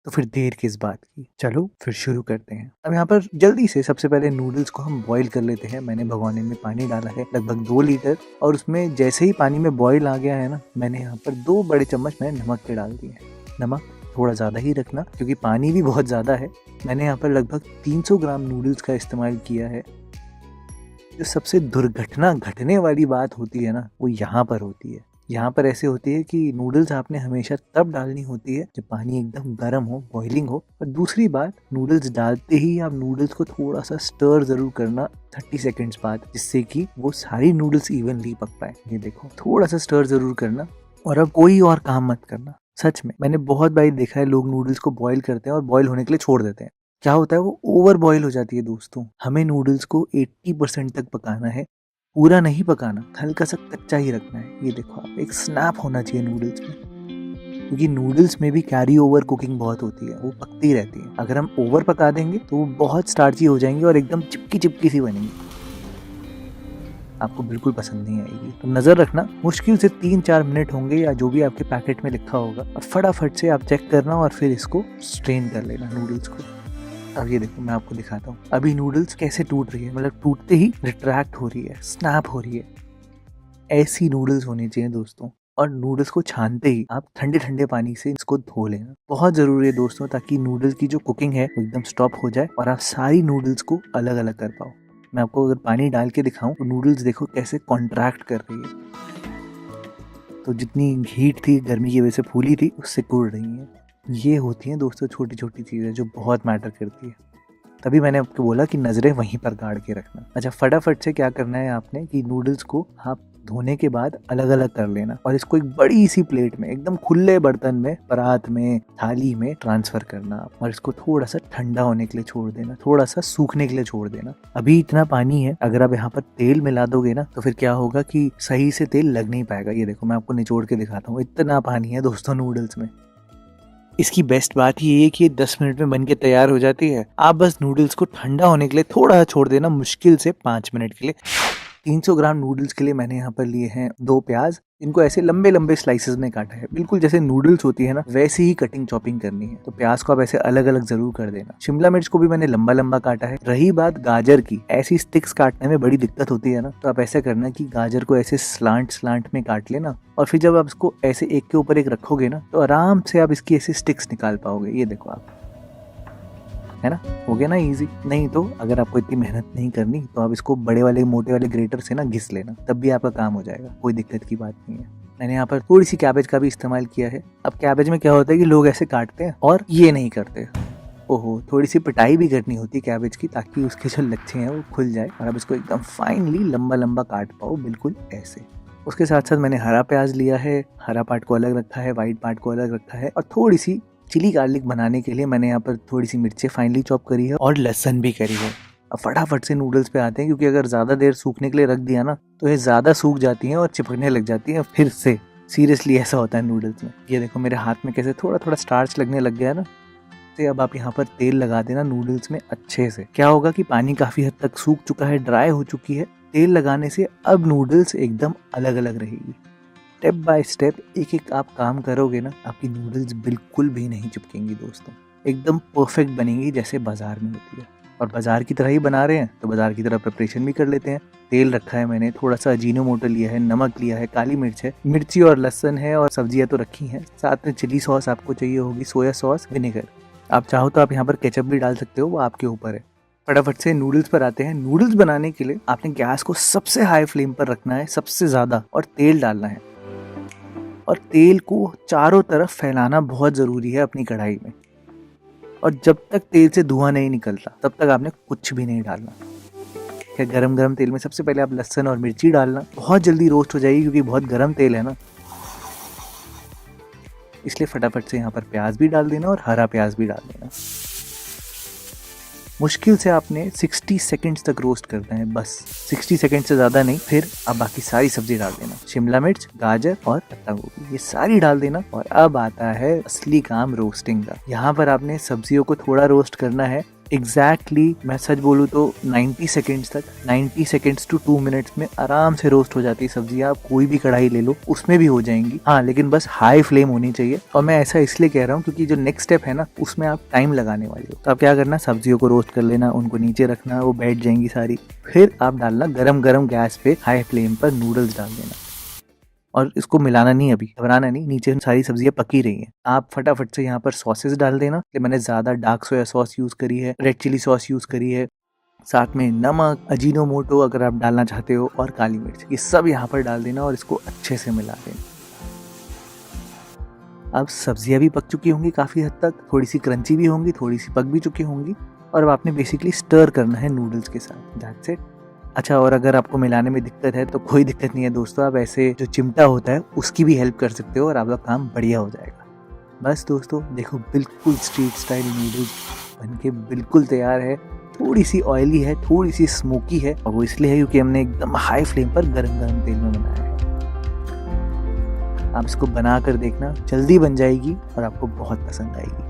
तो फिर देर किस बात की, चलो फिर शुरू करते हैं। अब यहाँ पर जल्दी से सबसे पहले नूडल्स को हम बॉईल कर लेते हैं। मैंने भगोने में पानी डाला है लगभग 2 लीटर, और उसमें जैसे ही पानी में बॉईल आ गया है ना, मैंने यहाँ पर 2 बड़े चम्मच मैंने नमक के डाल दिए हैं। नमक थोड़ा ज़्यादा ही रखना क्योंकि पानी भी बहुत ज़्यादा है। मैंने यहाँ पर लगभग 300 ग्राम नूडल्स का इस्तेमाल किया है। जो सबसे दुर्घटना घटने वाली बात होती है ना, वो यहाँ पर होती है। यहाँ पर ऐसे होती है कि नूडल्स आपने हमेशा तब डालनी होती है जब पानी एकदम गर्म हो, बॉइलिंग हो। और दूसरी बात, नूडल्स डालते ही आप नूडल्स को थोड़ा सा स्टर ज़रूर करना 30 सेकेंड्स बाद, जिससे कि वो सारी नूडल्स इवनली पक पाए। ये देखो, थोड़ा सा स्टर ज़रूर करना, और अब कोई और काम मत करना। सच में मैंने बहुत बार देखा है, लोग नूडल्स को बॉईल करते हैं और बॉईल होने के लिए छोड़ देते हैं। क्या होता है, वो ओवर बॉईल हो जाती है दोस्तों। हमें नूडल्स को 80% तक पकाना है, पूरा नहीं पकाना, हल्का सा कच्चा ही रखना है। ये देखो आप, एक स्नैप होना चाहिए नूडल्स में, क्योंकि नूडल्स में भी कैरी ओवर कुकिंग बहुत होती है, वो पकती रहती है। अगर हम ओवर पका देंगे तो वो बहुत स्टार्ची हो जाएंगी और एकदम चिपकी चिपकी सी बनेंगी, आपको बिल्कुल पसंद नहीं आएगी। तो नज़र रखना, मुश्किल से 3-4 मिनट होंगे या जो भी आपके पैकेट में लिखा होगा। अब फटाफट से आप चेक करना और फिर इसको स्ट्रेन कर लेना नूडल्स को। अब ये देखो, मैं आपको दिखाता हूँ अभी नूडल्स कैसे टूट रही है, मतलब टूटते ही रिट्रैक्ट हो रही है, स्नैप हो रही है। ऐसी नूडल्स होनी चाहिए दोस्तों। और नूडल्स को छानते ही आप ठंडे ठंडे पानी से इसको धो लेना, बहुत ज़रूरी है दोस्तों, ताकि नूडल्स की जो कुकिंग है वो एकदम स्टॉप हो जाए और आप सारी नूडल्स को अलग अलग कर पाओ। मैं आपको अगर पानी डाल के दिखाऊं तो नूडल्स देखो कैसे कॉन्ट्रैक्ट कर रही है। तो जितनी हीट थी, गर्मी की वजह से फूली थी, उससे कुड़ रही है। ये होती हैं दोस्तों छोटी छोटी चीज़ें जो बहुत मैटर करती है। तभी मैंने आपको बोला कि नज़रें वहीं पर गाड़ के रखना। अच्छा, फटाफट से क्या करना है आपने कि नूडल्स को आप धोने के बाद अलग अलग कर लेना और इसको एक बड़ी सी प्लेट में, एकदम खुले बर्तन में, परात में, थाली में ट्रांसफ़र करना और इसको थोड़ा सा ठंडा होने के लिए छोड़ देना, थोड़ा सा सूखने के लिए छोड़ देना। अभी इतना पानी है, अगर आप यहाँ पर तेल मिला दोगे ना तो फिर क्या होगा कि सही से तेल लग नहीं पाएगा। ये देखो, मैं आपको निचोड़ के दिखाता हूँ, इतना पानी है दोस्तों नूडल्स में। इसकी बेस्ट बात ये है कि ये 10 मिनट में बन के तैयार हो जाती है। आप बस नूडल्स को ठंडा होने के लिए थोड़ा छोड़ देना, मुश्किल से 5 मिनट के लिए। 300 ग्राम नूडल्स के लिए मैंने यहाँ पर लिए हैं 2 प्याज। इनको ऐसे लंबे लंबे स्लाइसेस में काटा है, बिल्कुल जैसे नूडल्स होती है ना, वैसे ही कटिंग चॉपिंग करनी है। तो प्याज को आप ऐसे अलग अलग जरूर कर देना। शिमला मिर्च को भी मैंने लंबा लंबा काटा है। रही बात गाजर की, ऐसी स्टिक्स काटने में बड़ी दिक्कत होती है ना, तो आप ऐसा करना कि गाजर को ऐसे स्लांट स्लांट में काट लेना, और फिर जब आप इसको ऐसे एक के ऊपर एक रखोगे ना, तो आराम से आप इसकी ऐसे स्टिक्स निकाल पाओगे। ये देखो आप, है ना, हो गया ना इजी। नहीं तो अगर आपको इतनी मेहनत नहीं करनी तो आप इसको बड़े वाले मोटे वाले ग्रेटर से ना घिस लेना, तब भी आपका काम हो जाएगा, कोई दिक्कत की बात नहीं है। मैंने यहाँ पर थोड़ी सी कैबेज का भी इस्तेमाल किया है। अब कैबेज में क्या होता है कि लोग ऐसे काटते हैं और ये नहीं करते। ओहो, थोड़ी सी पिटाई भी करनी होती है कैबेज की, ताकि उसके जो लच्छे हैं वो खुल जाए और आप इसको एकदम फाइनली लंबा लंबा काट पाओ, बिल्कुल ऐसे। उसके साथ साथ मैंने हरा प्याज लिया है, हरा पार्ट को अलग रखा है, व्हाइट पार्ट को अलग रखा है, और थोड़ी सी चिली गार्लिक बनाने के लिए मैंने यहाँ पर थोड़ी सी मिर्चें फाइनली चॉप करी है और लहसुन भी करी है। अब फटाफट से नूडल्स पे आते हैं, क्योंकि अगर ज़्यादा देर सूखने के लिए रख दिया ना तो ये ज़्यादा सूख जाती हैं और चिपकने लग जाती हैं फिर से। सीरियसली ऐसा होता है नूडल्स में। ये देखो मेरे हाथ में कैसे थोड़ा थोड़ा स्टार्च लगने लग गया ना। तो अब आप यहाँ पर तेल लगा देना नूडल्स में अच्छे से। क्या होगा कि पानी काफ़ी हद तक सूख चुका है, ड्राई हो चुकी है। तेल लगाने से अब नूडल्स एकदम अलग अलग रहेगी। स्टेप बाय स्टेप एक एक आप काम करोगे ना, आपकी नूडल्स बिल्कुल भी नहीं चिपकेंगी दोस्तों, एकदम परफेक्ट बनेंगी जैसे बाजार में होती है। और बाजार की तरह ही बना रहे हैं तो बाजार की तरह प्रिपरेशन भी कर लेते हैं। तेल रखा है मैंने, थोड़ा सा अजीनोमोटो लिया है, नमक लिया है, काली मिर्च है, मिर्ची और लहसुन है, और सब्जियां तो रखी हैं। साथ में चिली सॉस आपको चाहिए होगी, सोया सॉस, विनेगर। आप चाहो तो आप यहाँ पर केचप भी डाल सकते हो, वो आपके ऊपर है। फटाफट से नूडल्स पर आते हैं। नूडल्स बनाने के लिए आपने गैस को सबसे हाई फ्लेम पर रखना है, सबसे ज़्यादा, और तेल डालना है। और तेल को चारों तरफ फैलाना बहुत ज़रूरी है अपनी कढ़ाई में। और जब तक तेल से धुआं नहीं निकलता तब तक आपने कुछ भी नहीं डालना। क्या, गरम गरम तेल में सबसे पहले आप लहसुन और मिर्ची डालना, बहुत जल्दी रोस्ट हो जाएगी क्योंकि बहुत गरम तेल है ना, इसलिए फटाफट से यहाँ पर प्याज भी डाल देना और हरा प्याज भी डाल देना। मुश्किल से आपने 60 सेकंड्स तक रोस्ट करना है, बस 60 सेकंड से ज़्यादा नहीं। फिर आप बाकी सारी सब्जी डाल देना, शिमला मिर्च, गाजर और पत्ता गोभी, ये सारी डाल देना। और अब आता है असली काम रोस्टिंग का। यहाँ पर आपने सब्जियों को थोड़ा रोस्ट करना है, एग्जैक्टली मैं सच बोलूँ तो 90 सेकेंड्स तक, 90 सेकेंड्स टू 2 मिनट्स में आराम से रोस्ट हो जाती है सब्जी। आप कोई भी कढ़ाई ले लो उसमें भी हो जाएंगी। हाँ, लेकिन बस हाई फ्लेम होनी चाहिए। और मैं ऐसा इसलिए कह रहा हूँ क्योंकि जो नेक्स्ट स्टेप है ना, उसमें आप टाइम लगाने वाले हो। तो आप क्या करना, सब्जियों को रोस्ट कर लेना, उनको नीचे रखना, वो बैठ जाएंगी सारी। फिर आप डालना गरम गरम गैस पे हाई फ्लेम पर नूडल्स डाल देना, और इसको मिलाना नहीं, अभी घबराना नहीं, नीचे सारी सब्जियां पकी रही हैं। आप फटाफट से यहाँ पर सॉसेस डाल देना। कि मैंने ज़्यादा डार्क सोया सॉस यूज़ करी है, रेड चिली सॉस यूज़ करी है, साथ में नमक, अजीनोमोटो अगर आप डालना चाहते हो, और काली मिर्च, ये सब यहाँ पर डाल देना और इसको अच्छे से मिला देना। अब सब्जियां भी पक चुकी होंगी काफ़ी हद तक, थोड़ी सी क्रंची भी होंगी, थोड़ी सी पक भी चुकी होंगी। और अब आपने बेसिकली स्टर करना है नूडल्स के साथ, दैट्स इट। अच्छा, और अगर आपको मिलाने में दिक्कत है तो कोई दिक्कत नहीं है दोस्तों, आप ऐसे जो चिमटा होता है उसकी भी हेल्प कर सकते हो और आपका काम बढ़िया हो जाएगा। बस दोस्तों देखो, बिल्कुल स्ट्रीट स्टाइल नूडल्स बनके बिल्कुल तैयार है। थोड़ी सी ऑयली है, थोड़ी सी स्मोकी है, और वो इसलिए है क्योंकि हमने एकदम हाई फ्लेम पर गरम गरम तेल में बनाया है। आप इसको बना कर देखना, जल्दी बन जाएगी और आपको बहुत पसंद आएगी।